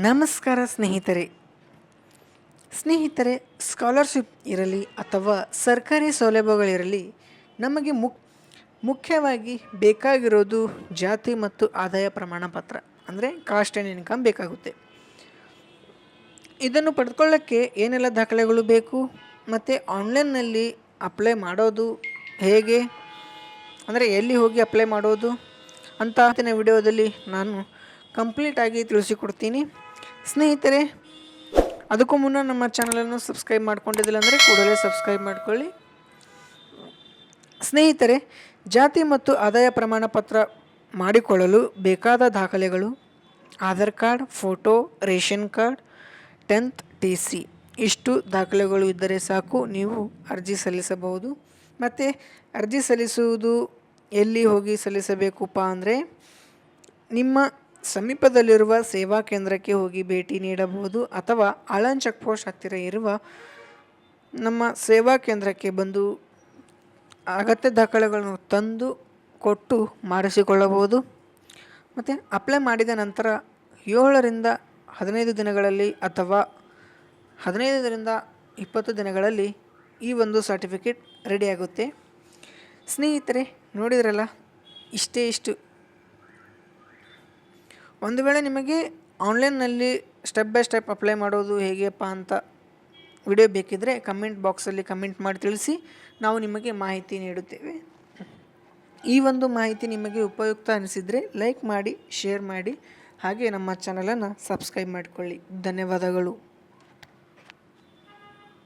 ನಮಸ್ಕಾರ ಸ್ನೇಹಿತರೆ ಸ್ಕಾಲರ್ಶಿಪ್ ಇರಲಿ ಅಥವಾ ಸರ್ಕಾರಿ ಸೌಲಭ್ಯಗಳಿರಲಿ, ನಮಗೆ ಮುಖ್ಯವಾಗಿ ಬೇಕಾಗಿರೋದು ಜಾತಿ ಮತ್ತು ಆದಾಯ ಪ್ರಮಾಣ ಪತ್ರ, ಅಂದರೆ ಕಾಸ್ಟ್ ಆ್ಯಂಡ್ ಇನ್ಕಮ್ ಬೇಕಾಗುತ್ತೆ. ಇದನ್ನು ಪಡ್ಕೊಳ್ಳೋಕ್ಕೆ ಏನೆಲ್ಲ ದಾಖಲೆಗಳು ಬೇಕು ಮತ್ತು ಆನ್ಲೈನ್ನಲ್ಲಿ ಅಪ್ಲೈ ಮಾಡೋದು ಹೇಗೆ, ಅಂದರೆ ಎಲ್ಲಿ ಹೋಗಿ ಅಪ್ಲೈ ಮಾಡೋದು ಅಂತ ವಿಡಿಯೋದಲ್ಲಿ ನಾನು ಕಂಪ್ಲೀಟಾಗಿ ತಿಳಿಸಿಕೊಡ್ತೀನಿ. ಸ್ನೇಹಿತರೆ, ಅದಕ್ಕೂ ಮುನ್ನ ನಮ್ಮ ಚಾನಲನ್ನು ಸಬ್ಸ್ಕ್ರೈಬ್ ಮಾಡ್ಕೊಂಡಿದ್ದಿಲ್ಲ ಅಂದರೆ ಕೂಡಲೇ ಸಬ್ಸ್ಕ್ರೈಬ್ ಮಾಡ್ಕೊಳ್ಳಿ. ಸ್ನೇಹಿತರೆ, ಜಾತಿ ಮತ್ತು ಆದಾಯ ಪ್ರಮಾಣ ಪತ್ರ ಮಾಡಿಕೊಳ್ಳಲು ಬೇಕಾದ ದಾಖಲೆಗಳು: Aadhaar card, photo, ration card, 10th TC ಇಷ್ಟು ದಾಖಲೆಗಳು ಇದ್ದರೆ ಸಾಕು, ನೀವು ಅರ್ಜಿ ಸಲ್ಲಿಸಬಹುದು. ಮತ್ತು ಅರ್ಜಿ ಸಲ್ಲಿಸುವುದು ಎಲ್ಲಿ ಹೋಗಿ ಸಲ್ಲಿಸಬೇಕಪ್ಪ ಅಂದರೆ, ನಿಮ್ಮ ಸಮೀಪದಲ್ಲಿರುವ ಸೇವಾ ಕೇಂದ್ರಕ್ಕೆ ಹೋಗಿ ಭೇಟಿ ನೀಡಬಹುದು, ಅಥವಾ ಆಳನ್ ಚೆಕ್ ಪೋಸ್ಟ್ ಹತ್ತಿರ ಇರುವ ನಮ್ಮ ಸೇವಾ ಕೇಂದ್ರಕ್ಕೆ ಬಂದು ಅಗತ್ಯ ದಾಖಲೆಗಳನ್ನು ತಂದು ಕೊಟ್ಟು ಮಾಡಿಸಿಕೊಳ್ಳಬಹುದು. ಮತ್ತು ಅಪ್ಲೈ ಮಾಡಿದ ನಂತರ 7ರಿಂದ 15 ದಿನಗಳಲ್ಲಿ ಅಥವಾ 15ರಿಂದ 20 ದಿನಗಳಲ್ಲಿ ಈ ಒಂದು ಸರ್ಟಿಫಿಕೇಟ್ ರೆಡಿಯಾಗುತ್ತೆ. ಸ್ನೇಹಿತರೆ, ನೋಡಿದ್ರಲ್ಲ, ಇಷ್ಟು ಒಂದು ವೇಳೆ ನಿಮಗೆ ಆನ್ಲೈನ್ನಲ್ಲಿ ಸ್ಟೆಪ್ ಬೈ ಸ್ಟೆಪ್ ಅಪ್ಲೈ ಮಾಡೋದು ಹೇಗೆಪ್ಪ ಅಂತ ವಿಡಿಯೋ ಬೇಕಿದ್ದರೆ ಕಮೆಂಟ್ ಬಾಕ್ಸಲ್ಲಿ ಕಮೆಂಟ್ ಮಾಡಿ ತಿಳಿಸಿ, ನಾವು ನಿಮಗೆ ಮಾಹಿತಿ ನೀಡುತ್ತೇವೆ. ಈ ಒಂದು ಮಾಹಿತಿ ನಿಮಗೆ ಉಪಯುಕ್ತ ಅನಿಸಿದರೆ ಲೈಕ್ ಮಾಡಿ, ಶೇರ್ ಮಾಡಿ, ಹಾಗೆ ನಮ್ಮ ಚಾನಲನ್ನು ಸಬ್ಸ್ಕ್ರೈಬ್ ಮಾಡಿಕೊಳ್ಳಿ. ಧನ್ಯವಾದಗಳು.